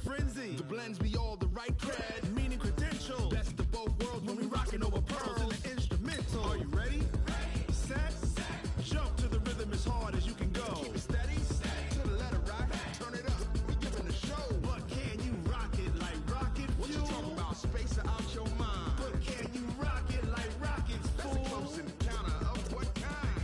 frenzy. The blends be all the right cred, meaning credentials. Best of both worlds when we rockin' over pearls in the instrumental. Are you ready? Set. Jump to the rhythm as hard as you can go. Keep it steady. To the letter right. Turn it up. We giving the show. But can you rock it like rocket fuel? What you talking about? Space out your mind. But can you rock it like rockets, fool? That's a close encounter of what kind?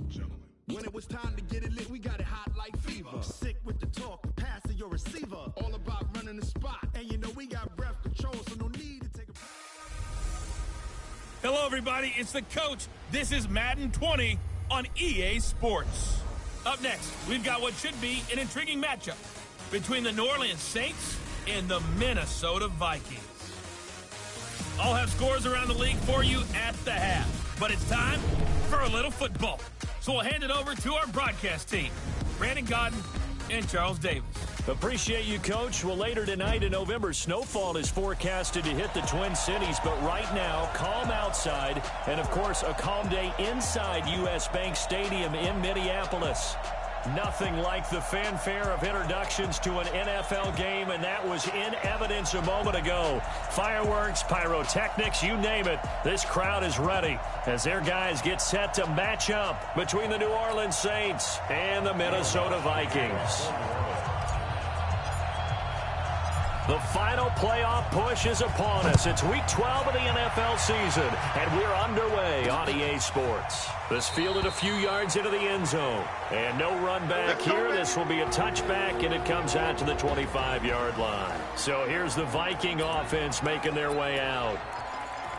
Gentlemen. When it was time to get it lit, we got it hot like fever. Sick with the talk, passing your receiver. All about running the spot. And you know we got breath control, so no need to take a... Hello, everybody. It's the coach. This is Madden 20 on EA Sports. Up next, we've got what should be an intriguing matchup between the New Orleans Saints and the Minnesota Vikings. I'll have scores around the league for you at the half, but it's time for a little football. So we'll hand it over to our broadcast team, Brandon Godden and Charles Davis. Appreciate you, Coach. Well, later tonight in November, snowfall is forecasted to hit the Twin Cities, but right now, calm outside, and of course, a calm day inside U.S. Bank Stadium in Minneapolis. Nothing like the fanfare of introductions to an NFL game, and that was in evidence a moment ago. Fireworks, pyrotechnics, you name it. This crowd is ready as their guys get set to match up between the New Orleans Saints and the Minnesota Vikings. The final playoff push is upon us. It's Week 12 of the NFL season, and we're underway on EA Sports. This fielded a few yards into the end zone, and no run back here. This will be a touchback, and it comes out to the 25-yard line. So here's the Viking offense making their way out.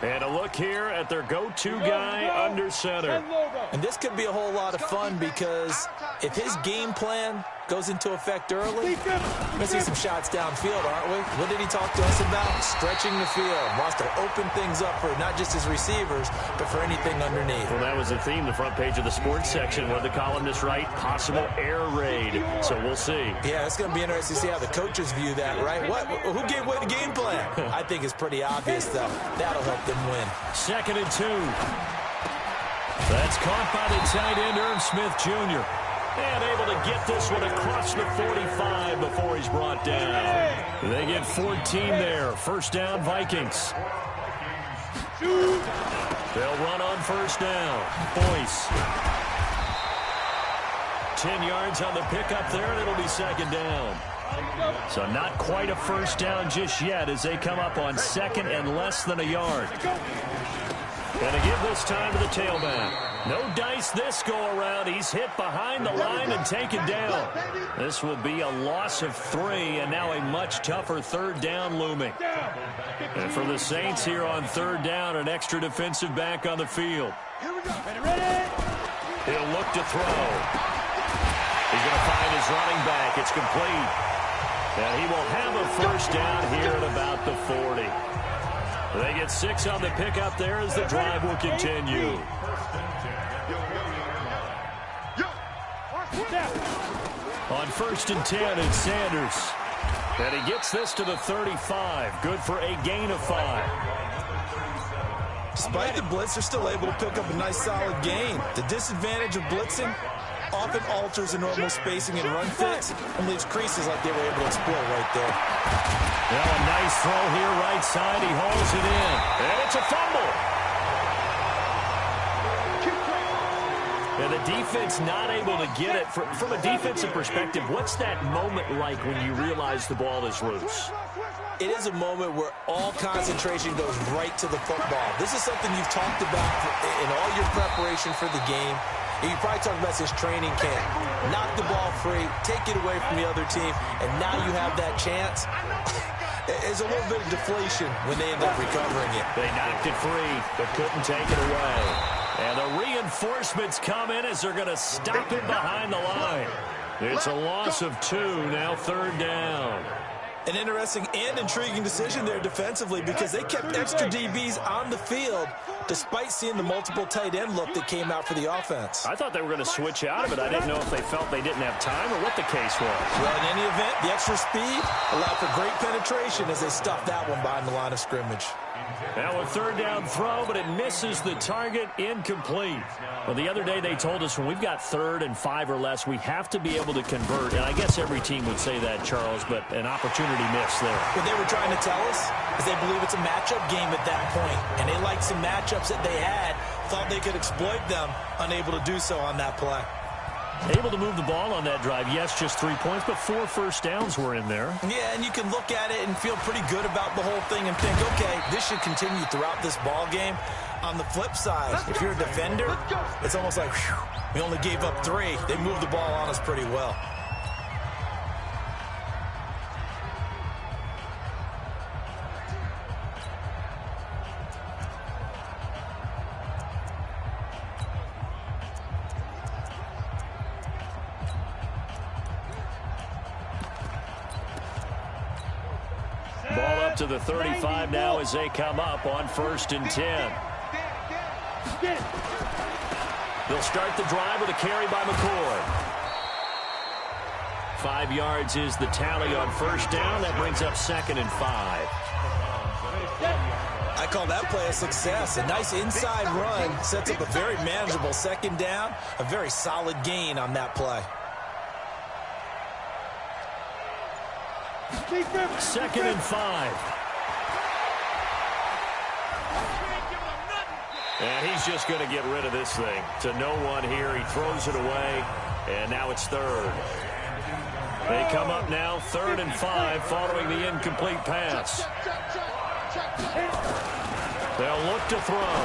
And a look here at their go-to guy under center. And this could be a whole lot of fun because if his game plan goes into effect early, we're going to see some shots downfield, aren't we? What did he talk to us about? Stretching the field. Wants to open things up for not just his receivers, but for anything underneath. Well, that was the theme, the front page of the sports section, where the columnists write possible air raid. So we'll see. Yeah, it's going to be interesting to see how the coaches view that, right? Who gave away the game plan? I think it's pretty obvious, though. That'll help them win. 2nd and 2. That's caught by the tight end, Irv Smith Jr. And able to get this one across the 45 before he's brought down. They get 14 there. First down, Vikings. They'll run on first down. Boyce. 10 yards on the pickup there, and it'll be 2nd down. So not quite a first down just yet as they come up on 2nd and less than a yard. And to give this time to the tailback. No dice this go-around. He's hit behind the line and taken down. This will be a loss of 3, and now a much tougher 3rd down looming. And for the Saints here on 3rd down, an extra defensive back on the field. He'll look to throw. He's going to find his running back. It's complete. And he will have a first down here at about the 40. They get 6 on the pickup there as the drive will continue. On 1st and 10, it's Sanders. And he gets this to the 35. Good for a gain of 5. Despite the blitz, they're still able to pick up a nice solid gain. The disadvantage of blitzing often alters the normal spacing and run fits and leaves creases like they were able to exploit right there. Well, a nice throw here right side. He hauls it in. And it's a fumble. And the defense not able to get it. From a defensive perspective, what's that moment like when you realize the ball is loose? It is a moment where all concentration goes right to the football. This is something you've talked about in all your preparation for the game. And you probably talked about this training camp. Knock the ball free, take it away from the other team, and now you have that chance. There's a little bit of deflation when they end up recovering it. They knocked it free, but couldn't take it away. And the reinforcements come in as they're going to stop it behind the line. It's a loss of 2, now 3rd down. An interesting and intriguing decision there defensively because they kept extra DBs on the field despite seeing the multiple tight end look that came out for the offense. I thought they were going to switch out of it. I didn't know if they felt they didn't have time or what the case was. Well, in any event, the extra speed allowed for great penetration as they stuffed that one behind the line of scrimmage. Now a third down throw, but it misses the target, incomplete. Well, the other day they told us when we've got 3rd and 5 or less, we have to be able to convert. And I guess every team would say that, Charles, but an opportunity missed there. What they were trying to tell us is they believe it's a matchup game at that point. And they liked some matchups that they had, thought they could exploit them, unable to do so on that play. Able to move the ball on that drive. Yes, just 3 points, but 4 first downs were in there. Yeah, and you can look at it and feel pretty good about the whole thing and think, okay, this should continue throughout this ball game. On the flip side, if you're a defender, it's almost like, whew, we only gave up 3. They moved the ball on us pretty well. Ball up to the 35 now as they come up on 1st and 10. They'll start the drive with a carry by McCoy. 5 yards is the tally on 1st down. That brings up 2nd and 5. I call that play a success. A nice inside run sets up a very manageable 2nd down. A very solid gain on that play. 2nd and 5. And he's just going to get rid of this thing. To no one here. He throws it away. And now it's 3rd. They come up now 3rd and 5 following the incomplete pass. They'll look to throw.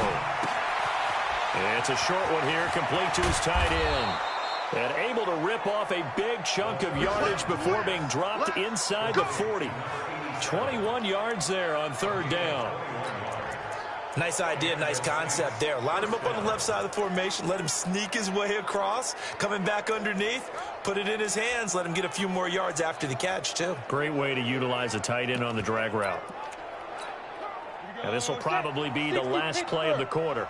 And it's a short one here, complete to his tight end. And able to rip off a big chunk of yardage before being dropped inside the 40. 21 yards there on 3rd down. Nice idea, nice concept there. Line him up on the left side of the formation, let him sneak his way across, coming back underneath, put it in his hands, let him get a few more yards after the catch, too. Great way to utilize a tight end on the drag route. Now this will probably be the last play of the quarter.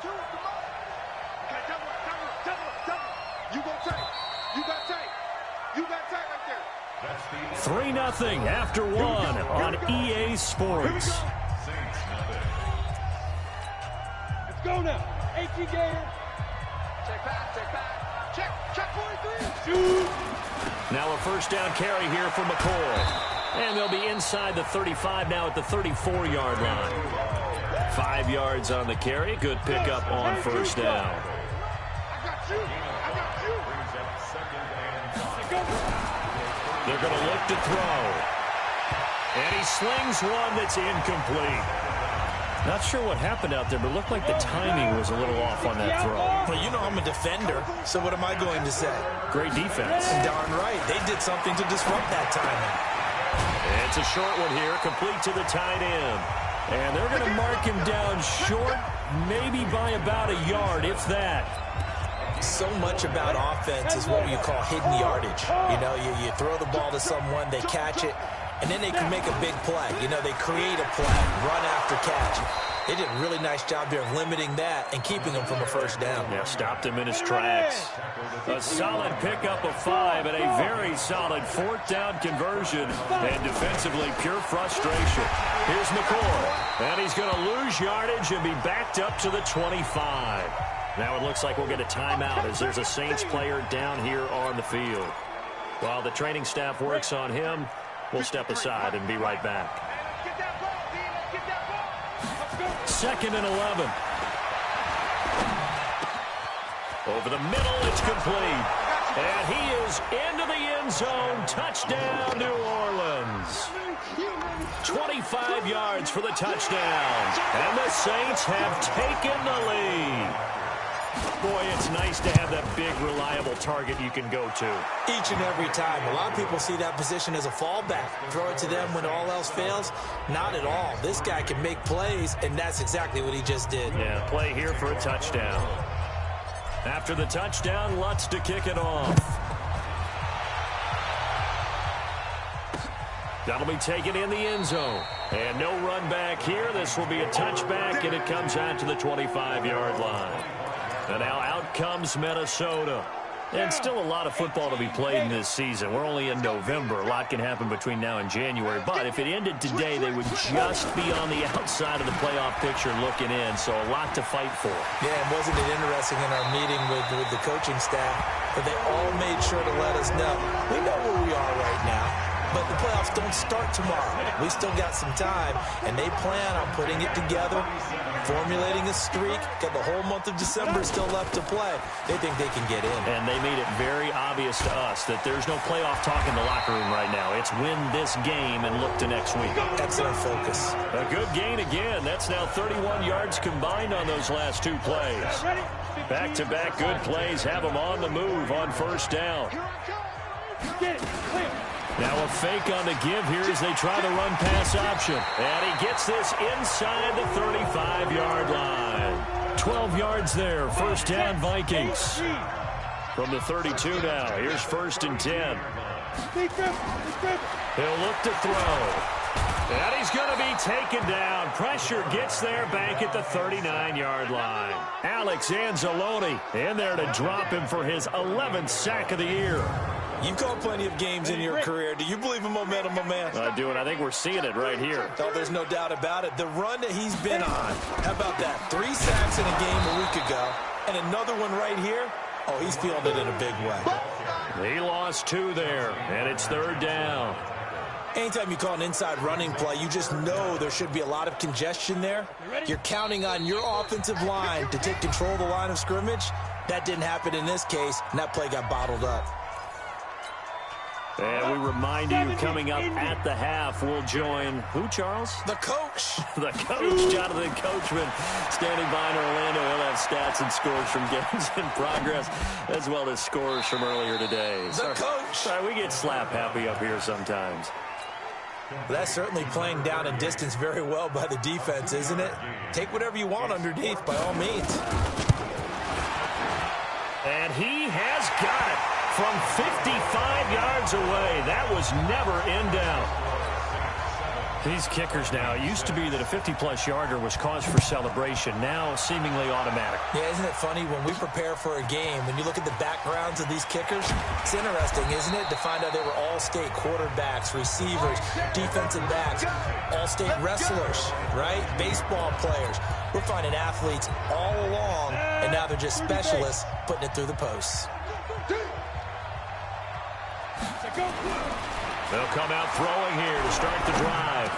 3-0 after 1 on EA Sports. Let's go now. 18 Gator. Check back. Check 43. Shoot. Now a 1st down carry here for McCoy. And they'll be inside the 35 now at the 34-yard line. 5 yards on the carry. Good pickup on 1st down. I got you. They're going to look to throw. And he slings one that's incomplete. Not sure what happened out there, but it looked like the timing was a little off on that throw. Well, you know I'm a defender, so what am I going to say? Great defense. Darn right. They did something to disrupt that timing. And it's a short one here, complete to the tight end. And they're going to mark him down short, maybe by about a yard, if that. So much about offense is what you call hidden yardage. You know, you throw the ball to someone, they catch it, and then they can make a big play. You know, they create a play, run after catch. They did a really nice job there of limiting that and keeping him from a 1st down. Yeah, stopped him in his tracks. A solid pickup of 5 and a very solid 4th down conversion. And defensively, pure frustration. Here's McCoy. And he's going to lose yardage and be backed up to the 25. Now it looks like we'll get a timeout as there's a Saints player down here on the field. While the training staff works on him, we'll step aside and be right back. 2nd and 11. Over the middle, it's complete. And he is into the end zone. Touchdown, New Orleans. 25 yards for the touchdown. And the Saints have taken the lead. Boy, it's nice to have that big, reliable target you can go to. Each and every time. A lot of people see that position as a fallback. Throw it to them when all else fails. Not at all. This guy can make plays, and that's exactly what he just did. Yeah, play here for a touchdown. After the touchdown, Lutz to kick it off. That'll be taken in the end zone. And no run back here. This will be a touchback, and it comes out to the 25-yard line. And now out comes Minnesota. And still a lot of football to be played in this season. We're only in November. A lot can happen between now and January. But if it ended today, they would just be on the outside of the playoff picture looking in. So a lot to fight for. Yeah, and wasn't it interesting in our meeting with the coaching staff that they all made sure to let us know, we know where we are right now, but the playoffs don't start tomorrow. We still got some time, and they plan on putting it together, formulating a streak, got the whole month of December still left to play. They think they can get in. And they made it very obvious to us that there's no playoff talk in the locker room right now. It's win this game and look to next week. Excellent focus. A good gain again. That's now 31 yards combined on those last two plays. Back-to-back good plays have them on the move on first down. Now a fake on the give here as they try the run-pass option. And he gets this inside the 35-yard line. 12 yards there. First down, Vikings. From the 32 now. Here's 1st and 10. He'll look to throw. And he's going to be taken down. Pressure gets there back at the 39-yard line. Alex Anzalone in there to drop him for his 11th sack of the year. You've called plenty of games in your career. Do you believe in momentum, my man? I do, and I think we're seeing it right here. Oh, there's no doubt about it. The run that he's been on. How about that? 3 sacks in a game a week ago, and another one right here. Oh, he's feeling it in a big way. He lost 2 there, and it's 3rd down. Anytime you call an inside running play, you just know there should be a lot of congestion there. You're counting on your offensive line to take control of the line of scrimmage. That didn't happen in this case, and that play got bottled up. And we remind you, coming up at the half, we'll join who, Charles? The coach. The coach, Jonathan Coachman, standing by in Orlando. He'll have stats and scores from games in progress, as well as scores from earlier today. The coach. Sorry, we get slap happy up here sometimes. Well, that's certainly playing down and distance very well by the defense, isn't it? Take whatever you want underneath, by all means. And he has got it from 55 yards away. That was never in doubt. These kickers now, it used to be that a 50-plus yarder was cause for celebration. Now, seemingly automatic. Yeah, isn't it funny when we prepare for a game, when you look at the backgrounds of these kickers, it's interesting, isn't it, to find out they were all-state quarterbacks, receivers, defensive backs, all-state wrestlers, right? Baseball players. We're finding athletes all along, and now they're just specialists putting it through the posts. They'll come out throwing here to start the drive.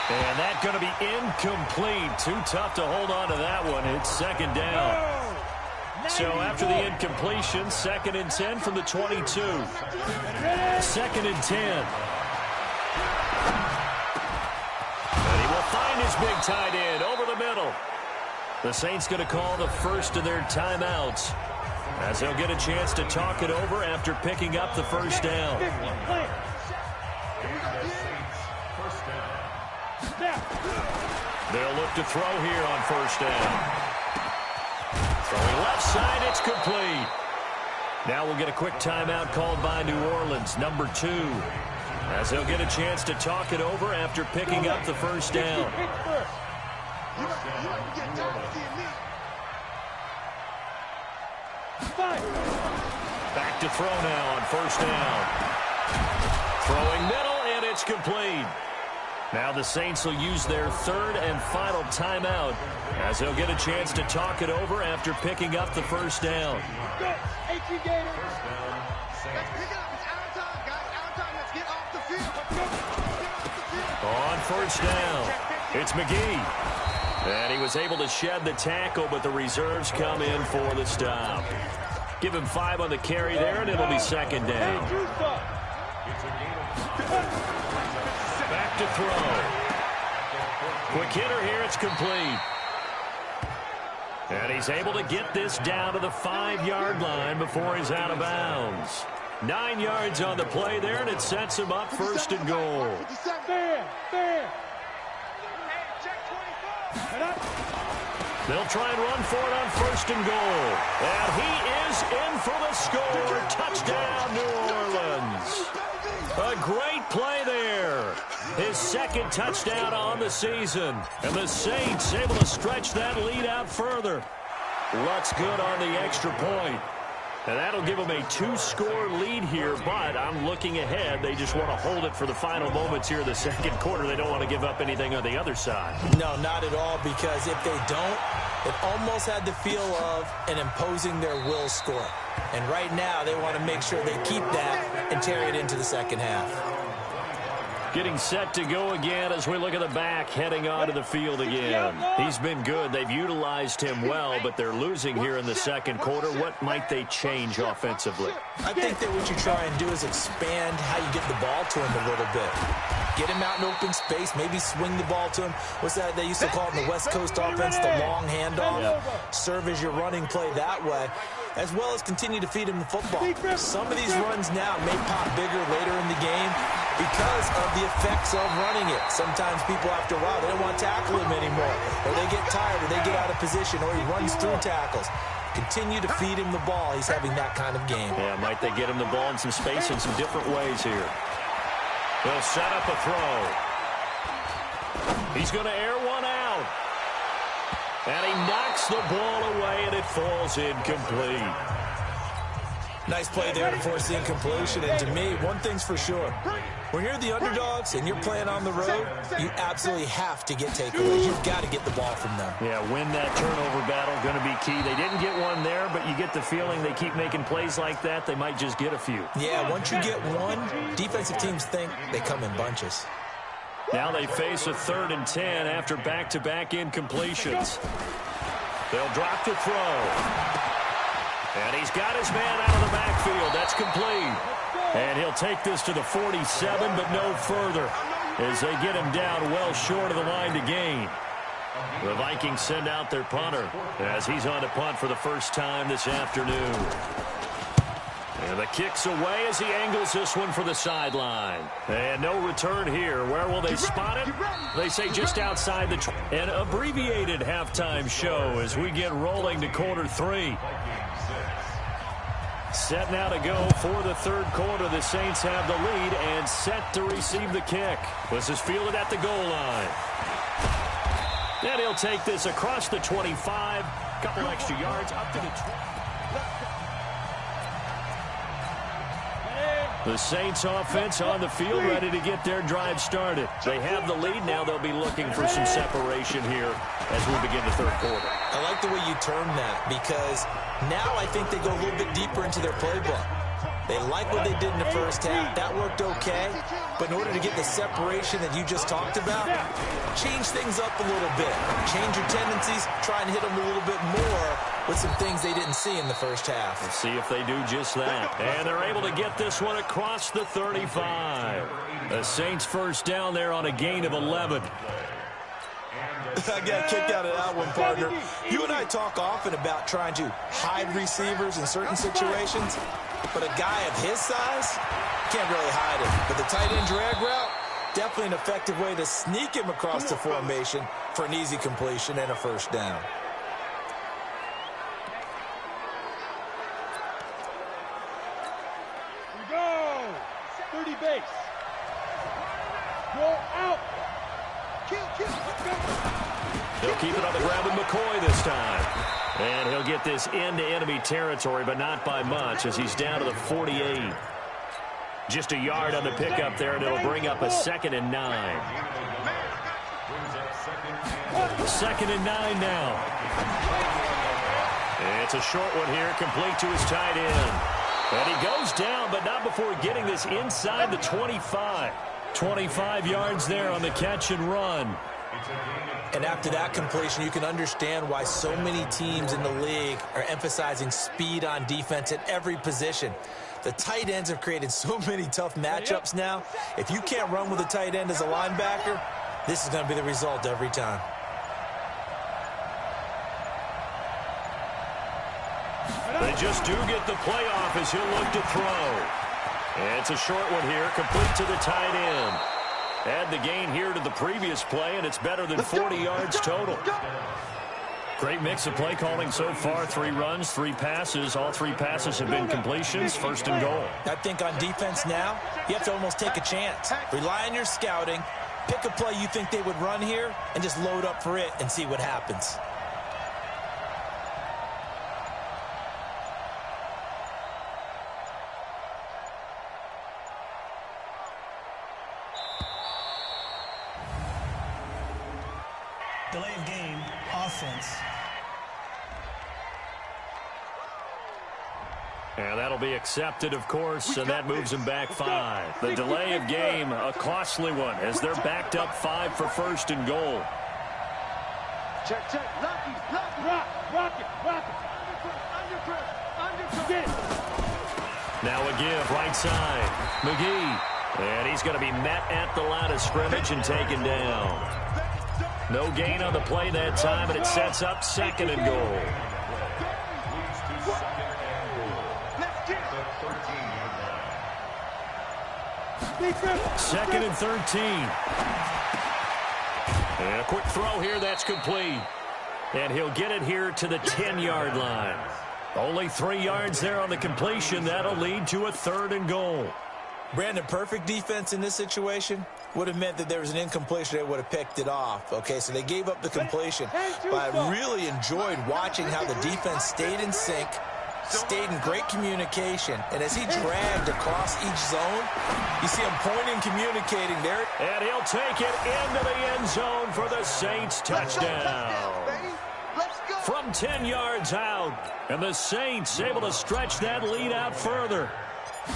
And that's going to be incomplete. Too tough to hold on to that one. It's 2nd down. So after the incompletion, 2nd and 10 from the 22. 2nd and 10. And he will find his big tight end over the middle. The Saints going to call the first of their timeouts, as they'll get a chance to talk it over after picking up the first down. They'll look to throw here on first down. Throwing left side, it's complete. Now we'll get a quick timeout called by New Orleans, number 2, as they'll get a chance to talk it over after picking up the first down. Back to throw now on first down. Throwing middle, and it's complete. Now the Saints will use their 3rd and final timeout, as they'll get a chance to talk it over after picking up the first down. On first down, it's McGee. And he was able to shed the tackle, but the reserves come in for the stop. Give him 5 on the carry there, and it'll be 2nd down. Back to throw. Quick hitter here, it's complete. And he's able to get this down to the 5-yard line before he's out of bounds. 9 yards on the play there, and it sets him up 1st and goal. They'll try and run for it on 1st and goal. And he is in for the score. Touchdown, New Orleans. A great play there. His 2nd touchdown on the season. And the Saints able to stretch that lead out further. Looks good on the extra point. And that'll give them a 2-score lead here, but I'm looking ahead. They just want to hold it for the final moments here in the second quarter. They don't want to give up anything on the other side. No, not at all, because if they don't, it almost had the feel of an imposing their will score. And right now, they want to make sure they keep that and carry it into the second half. Getting set to go again as we look at the back, heading onto the field again. He's been good. They've utilized him well, but they're losing here in the second quarter. What might they change offensively? I think that what you try and do is expand how you get the ball to him a little bit. Get him out in open space, maybe swing the ball to him. What's that they used to call it in the West Coast offense, the long handoff? Yeah. Serve as your running play that way, as well as continue to feed him the football. Some of these runs now may pop bigger later in the game because of the effects of running it. Sometimes people, after a while, they don't want to tackle him anymore, or they get tired, or they get out of position, or he runs through tackles. Continue to feed him the ball. He's having that kind of game. Yeah, might they get him the ball in some space in some different ways here. He'll set up a throw. He's going to air one out. And he knocks the ball away, and it falls incomplete. Nice play there to force the incompletion. And to me, one thing's for sure. When you're the underdogs and you're playing on the road, you absolutely have to get takeaways. You've got to get the ball from them. Yeah, win that turnover battle, going to be key. They didn't get one there, but you get the feeling they keep making plays like that, they might just get a few. Yeah, once you get one, defensive teams think they come in bunches. Now they face a 3rd and 10 after back-to-back incompletions. They'll drop the throw. And he's got his man out of the backfield. That's complete. And he'll take this to the 47, but no further, as they get him down well short of the line to gain. The Vikings send out their punter as he's on to punt for the first time this afternoon. And the kick's away as he angles this one for the sideline. And no return here. Where will they spot it? They say just outside the... An abbreviated halftime show as we get rolling to quarter 3. Set now to go for the third quarter. The Saints have the lead and set to receive the kick. This is fielded at the goal line. And he'll take this across the 25. Couple extra yards up to the 20. The Saints offense on the field, ready to get their drive started. They have the lead. Now they'll be looking for some separation here as we begin the third quarter. I like the way you termed that, because now I think they go a little bit deeper into their playbook. They like what they did in the first half. That worked okay. But in order to get the separation that you just talked about, change things up a little bit. Change your tendencies. Try and hit them a little bit more with some things they didn't see in the first half. Let's see if they do just that. And they're able to get this one across the 35. The Saints first down there on a gain of 11. I got kicked out of that one, partner. You and I talk often about trying to hide receivers in certain situations, but a guy of his size can't really hide him. But the tight end drag route, definitely an effective way to sneak him across the formation for an easy completion and a first down. Go! 30 base. Go out. They'll keep it on the ground with McCoy this time. And he'll get this into enemy territory, but not by much, as he's down to the 48. Just a yard on the pickup there, and it'll bring up a 2nd and 9. 2nd and 9 now. It's a short one here, complete to his tight end. And he goes down, but not before getting this inside the 25. 25 yards there on the catch and run. And after that completion, you can understand why so many teams in the league are emphasizing speed on defense at every position. The tight ends have created so many tough matchups now. If you can't run with a tight end as a linebacker, this is going to be the result every time. They just do get the playoff as he'll look to throw. And it's a short one here, complete to the tight end. Add the gain here to the previous play, and it's better than 40 yards total. Great mix of play calling so far. 3 runs, 3 passes. All 3 passes have been completions. 1st and goal. I think on defense now, you have to almost take a chance. Rely on your scouting. Pick a play you think they would run here, and just load up for it and see what happens. delay of game offense. And that'll be accepted, of course, and that moves them back 5. The delay of game, a costly one, as they're backed up 5 for first and goal. Check. Lucky. Rock it. Undergrip. Now a give, right side. McGee. And he's going to be met at the line of scrimmage and taken down. No gain on the play that time, and it sets up second and goal. Second and 13. And a quick throw here, that's complete. And he'll get it here to the 10-yard line. Only 3 yards there on the completion. That'll lead to a third and goal. Brandon, perfect defense in this situation would have meant that there was an incompletion. They would have picked it off. Okay, so they gave up the completion. But I really enjoyed watching how the defense stayed in sync, stayed in great communication. And as he dragged across each zone, you see him pointing, communicating there. And he'll take it into the end zone for the Saints touchdown. From 10 yards out. And the Saints able to stretch that lead out further.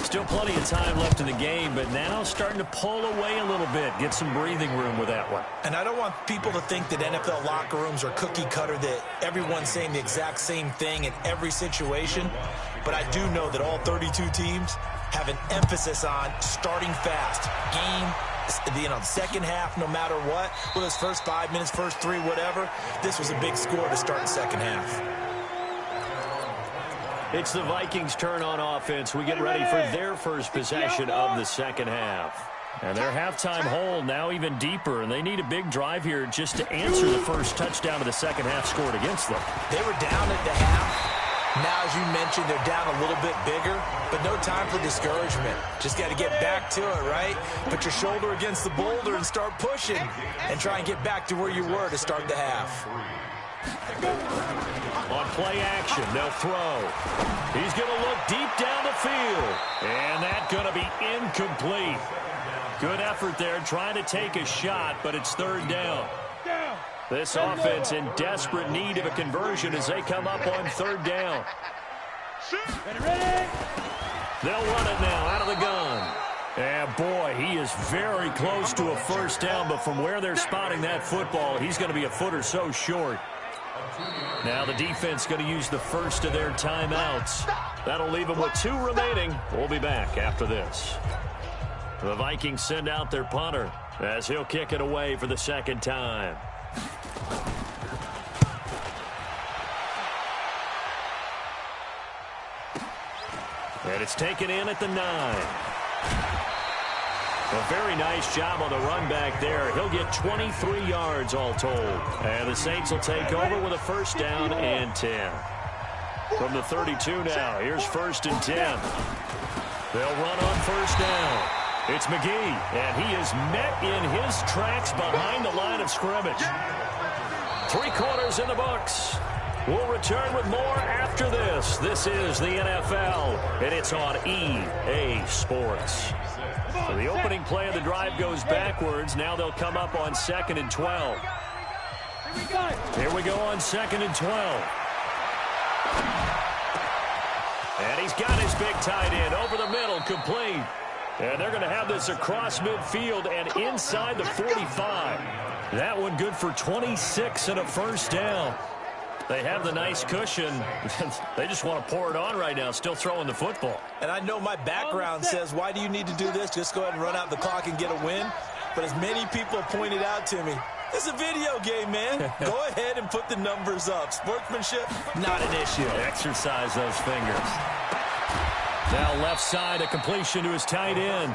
Still plenty of time left in the game, but now starting to pull away a little bit. Get some breathing room with that one. And I don't want people to think that NFL locker rooms are cookie cutter, that everyone's saying the exact same thing in every situation. But I do know that all 32 teams have an emphasis on starting fast. The second half, no matter what, whether it's first 5 minutes, first 3, whatever, this was a big score to start the second half. It's the Vikings' turn on offense. We get ready for their first possession of the second half. And their halftime hole now even deeper, and they need a big drive here just to answer the first touchdown of the second half scored against them. They were down at the half. Now, as you mentioned, they're down a little bit bigger, but no time for discouragement. Just got to get back to it, right? Put your shoulder against the boulder and start pushing and try and get back to where you were to start the half. On play action, they'll throw. He's going to look deep down the field. And that's going to be incomplete. Good effort there trying to take a shot, but it's third down. This offense in desperate need of a conversion as they come up on third down. They'll run it now out of the gun. And boy, he is very close to a first down, but from where they're spotting that football, he's going to be a foot or so short. Now the defense going to use the first of their timeouts. That'll leave them with 2 remaining. We'll be back after this. The Vikings send out their punter as he'll kick it away for the second time. And it's taken in at the 9. A very nice job on the run back there. He'll get 23 yards all told. And the Saints will take over with a first down and 10. From the 32 now, here's first and 10. They'll run on first down. It's McGee, and he is met in his tracks behind the line of scrimmage. 3 quarters in the books. We'll return with more after this. This is the NFL, and it's on EA Sports. So the opening play of the drive goes backwards. Now they'll come up on 2nd and 12. Here we go on 2nd and 12. And he's got his big tight end over the middle, complete. And they're going to have this across midfield and inside the 45. That one good for 26 and a first down. They have the nice cushion. They just want to pour it on right now, still throwing the football. And I know my background says, why do you need to do this? Just go ahead and run out the clock and get a win. But as many people have pointed out to me, it's a video game, man. Go ahead and put the numbers up. Sportsmanship, not an issue. Exercise those fingers. Now left side, a completion to his tight end.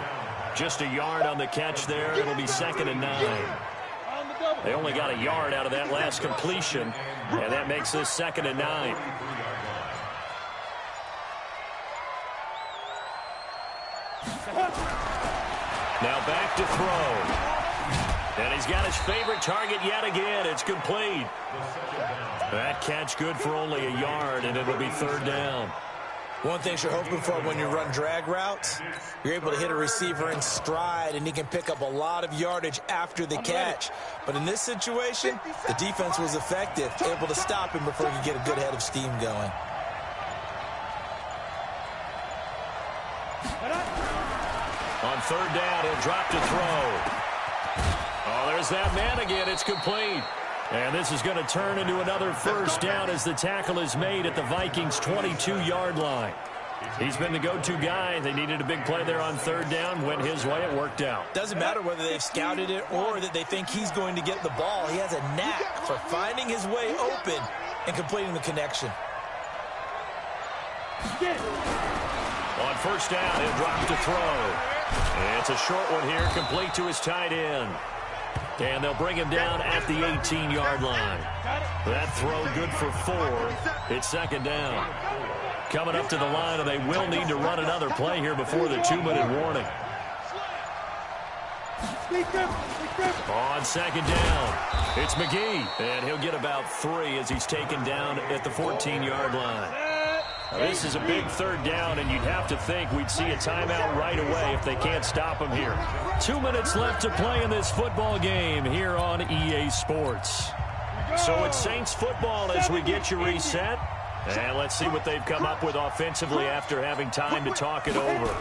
Just a yard on the catch there. It'll be 2nd and 9. They only got a yard out of that last completion, and that makes this 2nd and 9. Now back to throw. And he's got his favorite target yet again. It's complete. That catch good for only a yard, and it'll be 3rd down. One thing you're hoping for when you run drag routes, you're able to hit a receiver in stride, and he can pick up a lot of yardage after the catch. But in this situation, the defense was effective, able to stop him before he could get a good head of steam going. On third down, he'll drop to throw. Oh, there's that man again. It's complete. And this is going to turn into another first down as the tackle is made at the Vikings' 22-yard line. He's been the go-to guy. They needed a big play there on third down. Went his way. It worked out. Doesn't matter whether they've scouted it or that they think he's going to get the ball. He has a knack for finding his way open and completing the connection. On first down, he'll drop to throw. It's a short one here, complete to his tight end. And they'll bring him down at the 18-yard line. That throw good for 4. It's second down. Coming up to the line, and they will need to run another play here before the 2-minute warning. On second down, it's McGee, and he'll get about 3 as he's taken down at the 14-yard line. Now, this is a big third down, and you'd have to think we'd see a timeout right away if they can't stop him here. 2 minutes left to play in this football game here on EA Sports. So it's Saints football as we get you reset. And let's see what they've come up with offensively after having time to talk it over.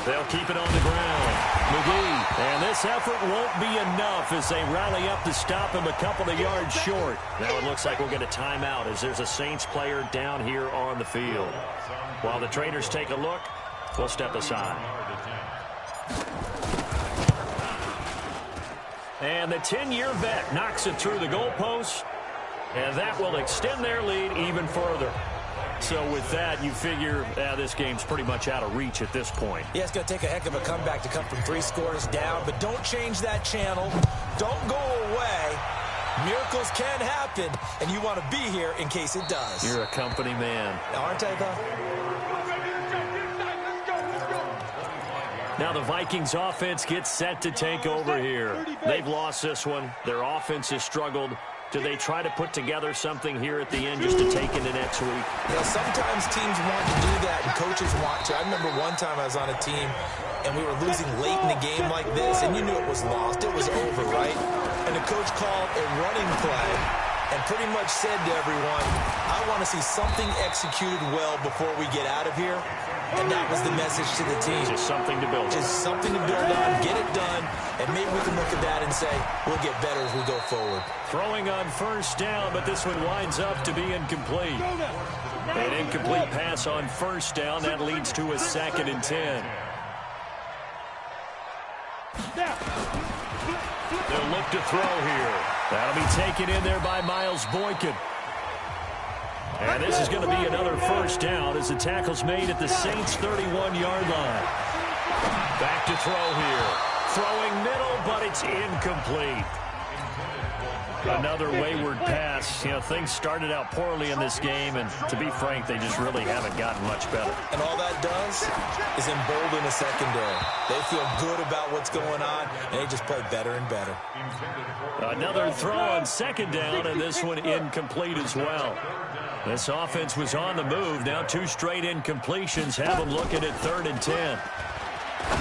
They'll keep it on the ground. McGee. And this effort won't be enough as they rally up to stop him a couple of yards short. Now it looks like we'll get a timeout as there's a Saints player down here on the field. While the traders take a look, we'll step aside. And the 10-year vet knocks it through the goalpost. And that will extend their lead even further. So with that, you figure this game's pretty much out of reach at this point. Yeah, it's going to take a heck of a comeback to come from 3 scores down. But don't change that channel. Don't go away. Miracles can happen, and you want to be here in case it does. You're a company man. Aren't I, though? Now the Vikings offense gets set to take over here. They've lost this one. Their offense has struggled. Do they try to put together something here at the end just to take into next week? Yeah, sometimes teams want to do that and coaches want to. I remember one time I was on a team and we were losing late in a game like this, and you knew it was lost. It was over, right? And the coach called a running play and pretty much said to everyone, I want to see something executed well before we get out of here. And that was the message to the team. Just something to build on. Just something to build on, get it done, and maybe we can look at that and say, we'll get better as we go forward. Throwing on first down, but this one winds up to be incomplete. An incomplete pass on first down. That leads to a 2nd and 10. They'll look to throw here. That'll be taken in there by Miles Boykin. And this is going to be another first down as the tackle's made at the Saints' 31-yard line. Back to throw here. Throwing middle, but it's incomplete. Another wayward pass. You know, things started out poorly in this game, and to be frank, they just really haven't gotten much better. And all that does is embolden the secondary. They feel good about what's going on, and they just play better and better. Another throw on second down, and this one incomplete as well. This offense was on the move. Now 2 straight incompletions have them looking at 3rd and 10.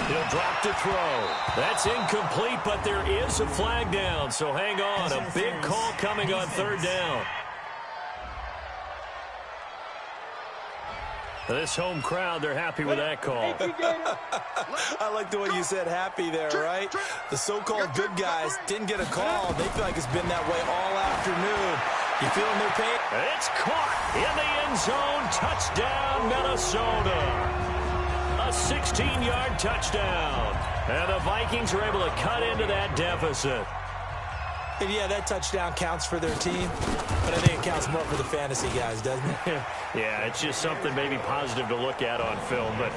He'll drop to throw. That's incomplete, but there is a flag down, so hang on. A big call coming on 3rd down. This home crowd, they're happy with that call. I like the way you said happy there, right? The so-called good guys didn't get a call. They feel like it's been that way all afternoon. You feeling their pain? It's caught in the end zone. Touchdown, Minnesota. A 16-yard touchdown. And the Vikings are able to cut into that deficit. And yeah, that touchdown counts for their team, but I think it counts more for the fantasy guys, doesn't it? Yeah, it's just something maybe positive to look at on film, but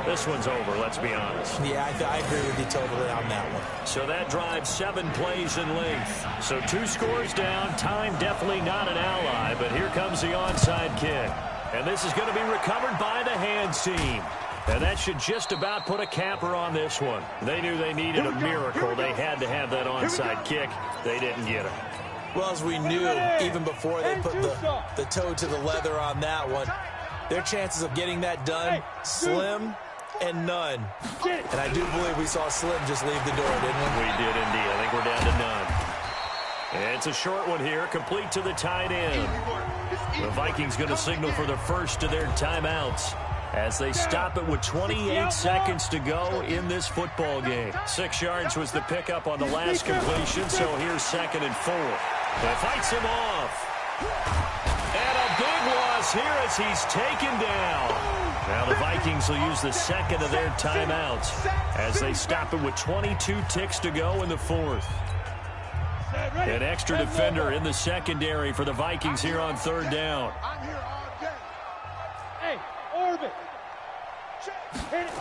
this one's over, let's be honest. Yeah, I agree with you totally on that one. So that drives 7 plays in length. So 2 scores down, time definitely not an ally, but here comes the onside kick. And this is going to be recovered by the hands team. And that should just about put a capper on this one. They knew they needed a miracle. They had to have that onside kick. They didn't get it. Well, as we knew, even before they put the toe to the leather on that one, Their chances of getting that done, slim and none. And I do believe we saw Slim just leave the door, didn't we? We did indeed. I think we're down to none. It's a short one here, complete to the tight end. The Vikings going to signal for the first of their timeouts as they stop it with 28 seconds to go in this football game. 6 yards was the pickup on the last completion, so here's 2nd and 4. They fights him off. And a big loss here as he's taken down. Now the Vikings will use the second of their timeouts as they stop it with 22 ticks to go in the 4th. An extra defender in the secondary for the Vikings here on 3rd down. I'm here all day. Hey, orbit. Hit it.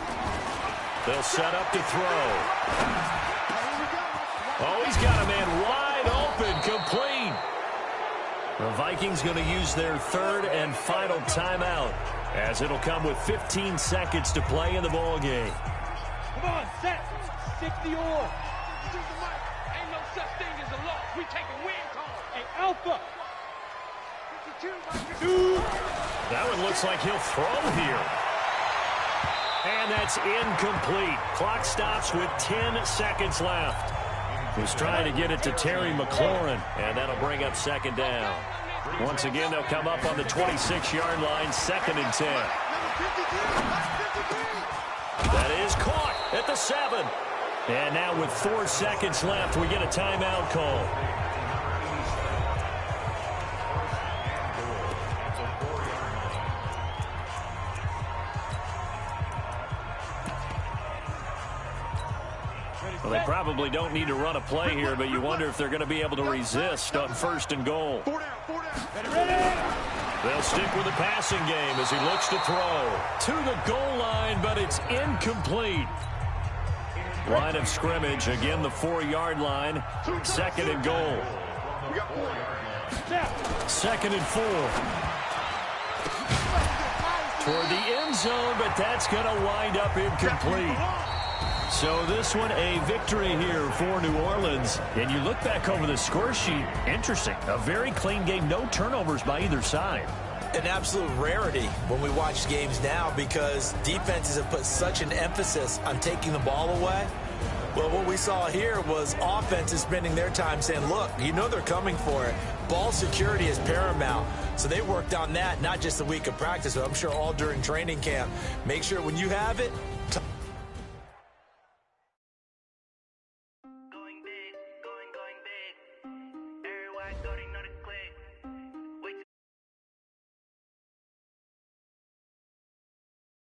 They'll set up to throw. Oh, he's got a man wide open, complete. The Vikings going to use their 3rd and final timeout as it'll come with 15 seconds to play in the ball game. Come on, set. Stick the oar. Ain't no such thing as a loss. We take a win call. Hey, Alpha. That one looks like he'll throw here. And that's incomplete. Clock stops with 10 seconds left. He's trying to get it to Terry McLaurin, and that'll bring up 2nd down. Once again, they'll come up on the 26-yard line, 2nd and 10. That is caught at the 7. And now with 4 seconds left, we get a timeout call. Well, they probably don't need to run a play here, but you wonder if they're going to be able to resist on 1st and goal. They'll stick with the passing game as he looks to throw. To the goal line, but it's incomplete. Line of scrimmage, again the 4-yard line. 2nd and goal. 2nd and 4. Toward the end zone, but that's going to wind up incomplete. So this one a victory here for New Orleans. And you look back over the score sheet, interesting. A very clean game, no turnovers by either side. An absolute rarity when we watch games now because defenses have put such an emphasis on taking the ball away. Well, what we saw here was offenses spending their time saying, look, you know they're coming for it. Ball security is paramount. So they worked on that, not just the week of practice, but I'm sure all during training camp. Make sure when you have it,